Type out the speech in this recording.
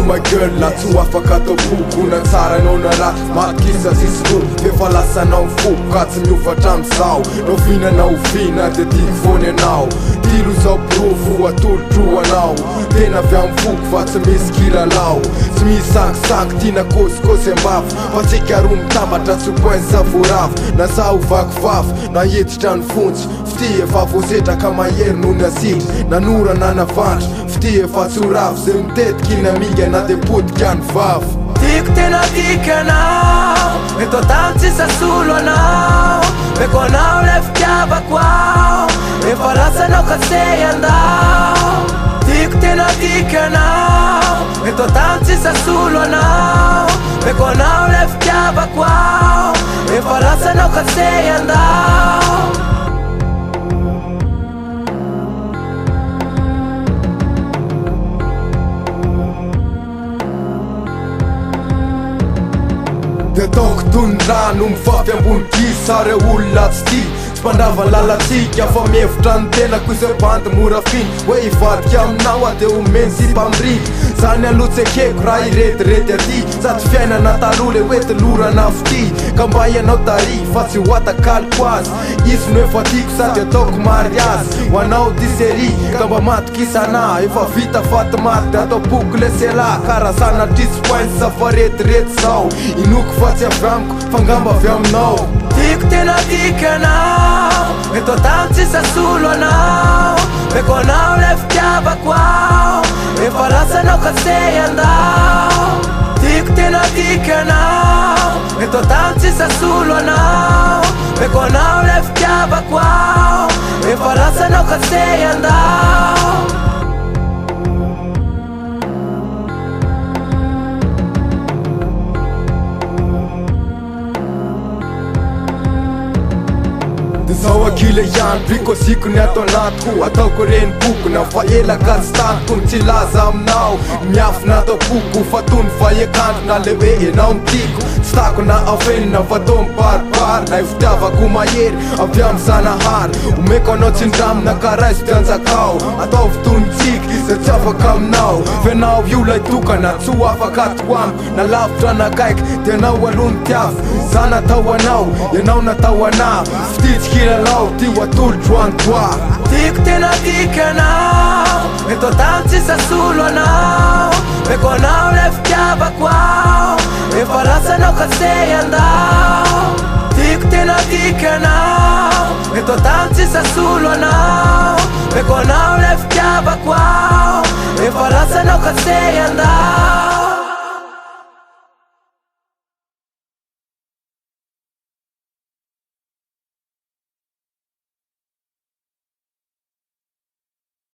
my girl la tsy ho afaka atao boko na tsara anao na ratsy matokisa sisy loko efa lasanao foko ka tsy miofatra am'zao no fihinanao vina de tiako foany anao tilo zao profo atolotro anao tena avy am foko fa tsy misy kilalao tsy misy sakisaky tina kosikosy ambafy fa tsika roa mitambatra tsy poin savoravo na zaho vakivavy na heditra ny fontsy fity efa voasetraka mahery noho ny asitry nanorana navandro fity efa tsy horavo zay mitetiky iny amiga na de potika ny vavy tiako tena tiky anao eto tany tsisa solo anao meko anao le fitiavako ao efa rasanao ka se andao tiako tena tiky anao eto tany tsisa solo anao meko anao le fitiavako ao efa rasanao ka se andao de ataoko tondrano mifafy ambony kisa re olona tsy ty tsy mpandrava lalatsika fa mihevitra ny tenako izay bandy mora finy hoe hivadika aminao a de omeny sy mpamiriky zany alotsekeko raha iretirety aty sady fiainana taloha le hoe tilorana fity ka mba ianao tary fa tsy ho atakaliko azy izy no efa tiako sady ataoko mariazy ho anao disery ka mba matokisana efa vita faty maty de atao boky le sela karazana trisy pointy safa retirety zao inoko fa tsy avy amiko fangamba avy aminao tiako tena tiky anao eto tany tsisa solo anao meko anao le fitiavako ao efa rasanao ka se andao tiako tena tiky anao eto tany tsisa solo anao meko anao le fitiavako ao efa rasanao ka se andao zao akile ihany bikosiko ny atao anatiko ataoko reny boko na fa elaka tsy tatiko ny tsy laza aminao miafina atao boko fa tony fa ekandro na le hoe enao mitiko tsy tako na avenina fa to mibaribary na ifitiavako mahery avy am zanahary omeko anao tsindramina karaizy tianjakao atao fotonitsika zay tsy afaka aminao fenao io lay tokana tsy ho afaka atoko amiko na lavitra nakaiky de anao alohany tiavy za natao anao ianao natao ana fititsika ilalao ty ho atolotro antoa tiako tena tiky anao eto tany tsisa solo anao meko anao le fitiavako ao efa rasanao ka se andao tiako tena tiky anao eto tany tsisa solo anao meko anao le fitiavako ao efa rasanao ka se andao